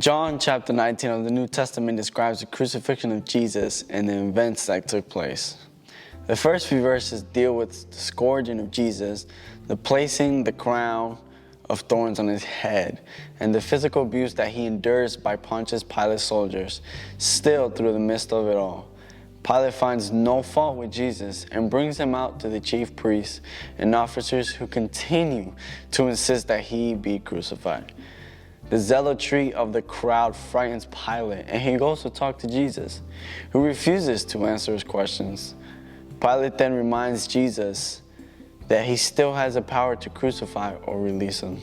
John chapter 19 of the New Testament describes the crucifixion of Jesus and the events that took place. The first few verses deal with the scourging of Jesus, the placing the crown of thorns on his head, and the physical abuse that he endures by Pontius Pilate's soldiers. Still, through the midst of it all, Pilate finds no fault with Jesus and brings him out to the chief priests and officers who continue to insist that he be crucified. The zealotry of the crowd frightens Pilate, and he goes to talk to Jesus, who refuses to answer his questions. Pilate then reminds Jesus that he still has the power to crucify or release him.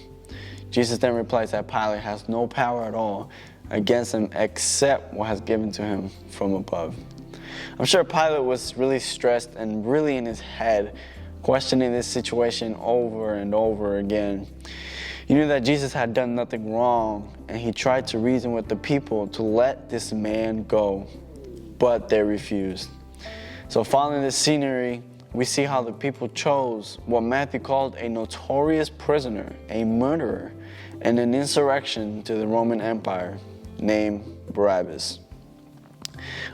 Jesus then replies that Pilate has no power at all against him except what has given to him from above. I'm sure Pilate was really stressed and really in his head, questioning this situation over and over again. He knew that Jesus had done nothing wrong, and he tried to reason with the people to let this man go, but they refused. So following this scenery, we see how the people chose what Matthew called a notorious prisoner, a murderer, and an insurrection to the Roman Empire named Barabbas.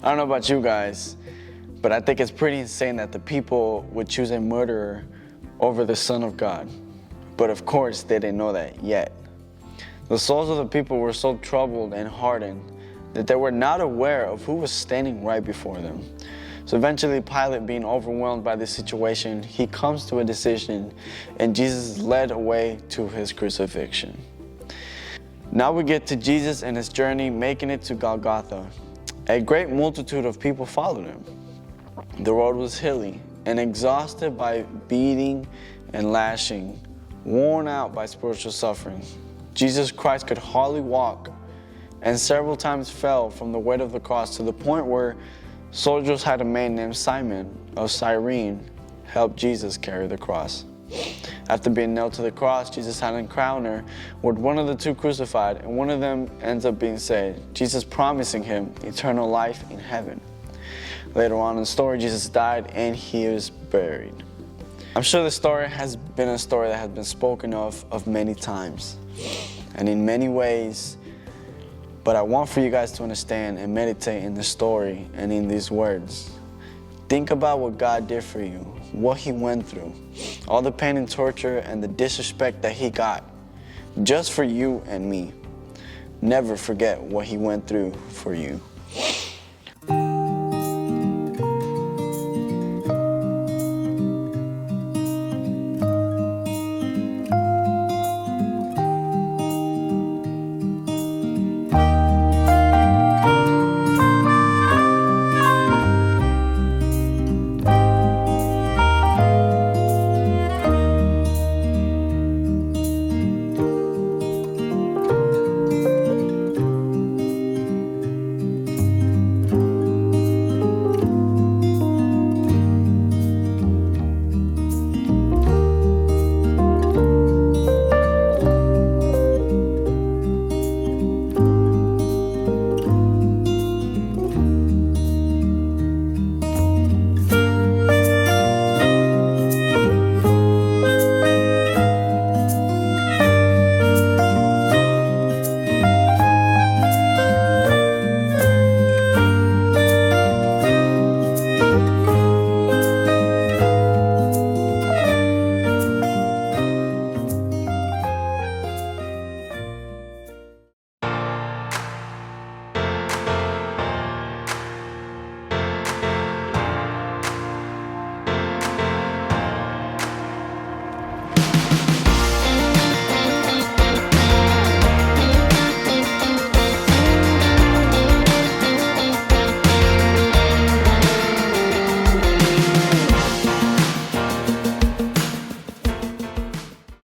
I don't know about you guys, but I think it's pretty insane that the people would choose a murderer over the Son of God. But of course, they didn't know that yet. The souls of the people were so troubled and hardened that they were not aware of who was standing right before them. So eventually, Pilate, being overwhelmed by this situation, he comes to a decision, and Jesus is led away to his crucifixion. Now we get to Jesus and his journey, making it to Golgotha. A great multitude of people followed him. The road was hilly, and exhausted by beating and lashing, worn out by spiritual suffering, Jesus Christ could hardly walk, and several times fell from the weight of the cross, to the point where soldiers had a man named Simon of Cyrene help Jesus carry the cross. After being nailed to the cross, Jesus had an encounter with one of the two crucified, and one of them ends up being saved, Jesus promising him eternal life in heaven. Later on in the story, Jesus died and he was buried. I'm sure the story has been a story that has been spoken of many times and in many ways, but I want for you guys to understand and meditate in the story and in these words. Think about what God did for you, what he went through, all the pain and torture and the disrespect that he got just for you and me. Never forget what he went through for you.